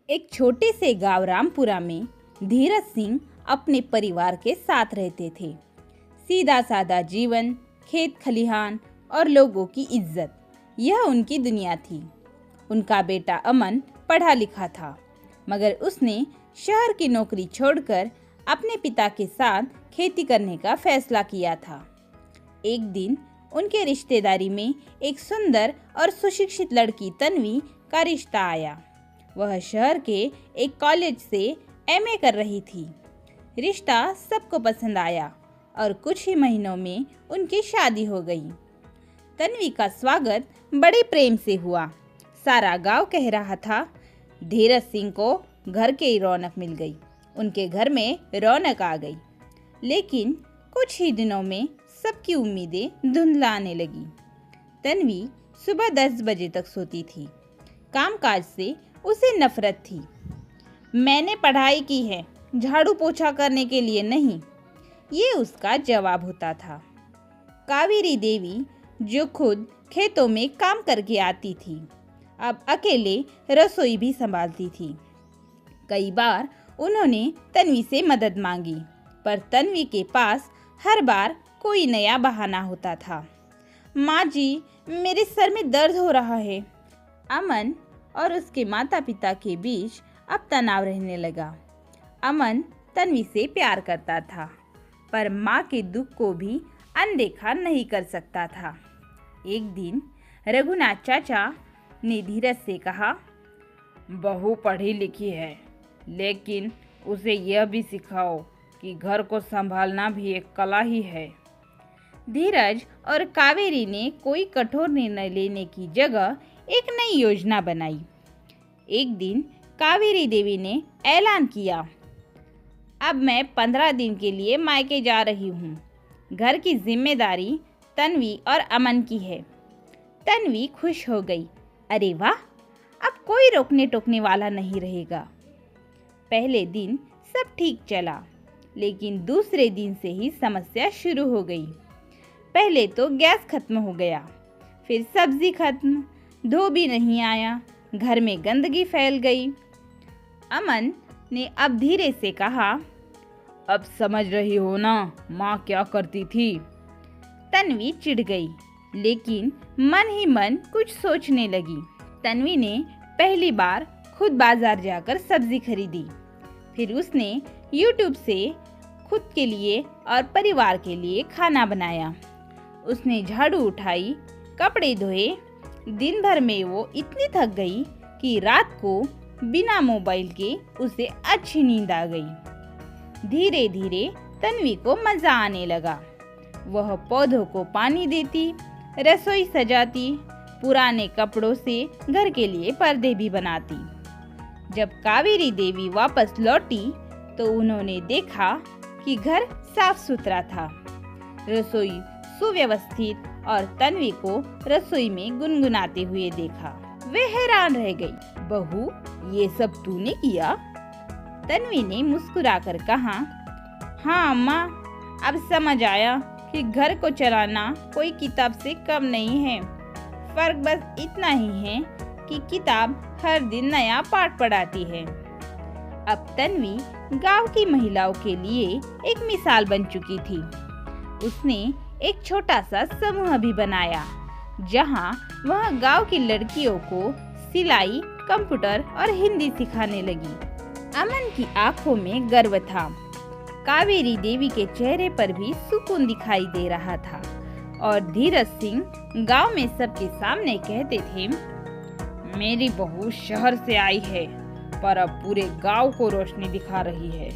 एक छोटे से गांव रामपुरा में धीरज सिंह अपने परिवार के साथ रहते थे। सीधा साधा जीवन, खेत खलिहान और लोगों की इज्जत, यह उनकी दुनिया थी। उनका बेटा अमन पढ़ा लिखा था, मगर उसने शहर की नौकरी छोड़कर अपने पिता के साथ खेती करने का फैसला किया था। एक दिन उनके रिश्तेदारी में एक सुंदर और सुशिक्षित लड़की तन्वी का रिश्ता आया। वह शहर के एक कॉलेज से एमए कर रही थी। रिश्ता सबको पसंद आया और कुछ ही महीनों में उनकी शादी हो गई। तन्वी का स्वागत बड़े प्रेम से हुआ। सारा गांव कह रहा था, धीरज सिंह को घर की ही रौनक मिल गई, उनके घर में रौनक आ गई। लेकिन कुछ ही दिनों में सबकी उम्मीदें धुंधलाने लगी। तन्वी सुबह 10 बजे तक सोती थी। कामकाज से उसे नफरत थी। मैंने पढ़ाई की है, झाड़ू पोछा करने के लिए नहीं, ये उसका जवाब होता था। कावेरी देवी, जो खुद खेतों में काम करके आती थी, अब अकेले रसोई भी संभालती थी। कई बार उन्होंने तन्वी से मदद मांगी, पर तन्वी के पास हर बार कोई नया बहाना होता था। माँ जी, मेरे सर में दर्द हो रहा है। अमन और उसके माता पिता के बीच अब तनाव रहने लगा। अमन तन्वी से प्यार करता था, पर माँ के दुख को भी अनदेखा नहीं कर सकता था। एक दिन रघुनाथ चाचा ने धीरज से कहा, बहू पढ़ी लिखी है, लेकिन उसे यह भी सिखाओ कि घर को संभालना भी एक कला ही है। धीरज और कावेरी ने कोई कठोर निर्णय लेने की जगह एक नई योजना बनाई। एक दिन कावेरी देवी ने ऐलान किया, अब मैं 15 दिन के लिए मायके जा रही हूँ। घर की जिम्मेदारी तन्वी और अमन की है। तन्वी खुश हो गई। अरे वाह, अब कोई रोकने टोकने वाला नहीं रहेगा। पहले दिन सब ठीक चला, लेकिन दूसरे दिन से ही समस्या शुरू हो गई। पहले तो गैस खत्म हो गया, फिर सब्जी खत्म, धोबी नहीं आया, घर में गंदगी फैल गई। अमन ने अब धीरे से कहा, अब समझ रही हो ना माँ क्या करती थी। तन्वी चिढ़ गई, लेकिन मन ही मन कुछ सोचने लगी। तन्वी ने पहली बार खुद बाजार जाकर सब्जी खरीदी। फिर उसने YouTube से खुद के लिए और परिवार के लिए खाना बनाया। उसने झाड़ू उठाई, कपड़े धोए। दिन भर में वो इतनी थक गई कि रात को बिना मोबाइल के उसे अच्छी नींद आ गई। धीरे धीरे तन्वी को मजा आने लगा। वह पौधों को पानी देती, रसोई सजाती, पुराने कपड़ों से घर के लिए पर्दे भी बनाती। जब कावेरी देवी वापस लौटी तो उन्होंने देखा कि घर साफ सुथरा था, रसोई सुव्यवस्थित, और तन्वी को रसोई में गुनगुनाते हुए देखा। वे हैरान रह गई। बहू, ये सब तूने किया? तन्वी ने मुस्कुराकर कहा, हाँ अम्मा, अब समझ आया कि घर को चलाना कोई किताब से कम नहीं है। फर्क बस इतना ही है कि किताब हर दिन नया पाठ पढ़ाती है। अब तन्वी गांव की महिलाओं के लिए एक मिसाल बन चुकी थी। उसने एक छोटा सा समूह भी बनाया, जहां वह गांव की लड़कियों को सिलाई, कंप्यूटर और हिंदी सिखाने लगी। अमन की आंखों में गर्व था। कावेरी देवी के चेहरे पर भी सुकून दिखाई दे रहा था, और धीरज सिंह गांव में सबके सामने कहते थे, मेरी बहू शहर से आई है, पर अब पूरे गांव को रोशनी दिखा रही है।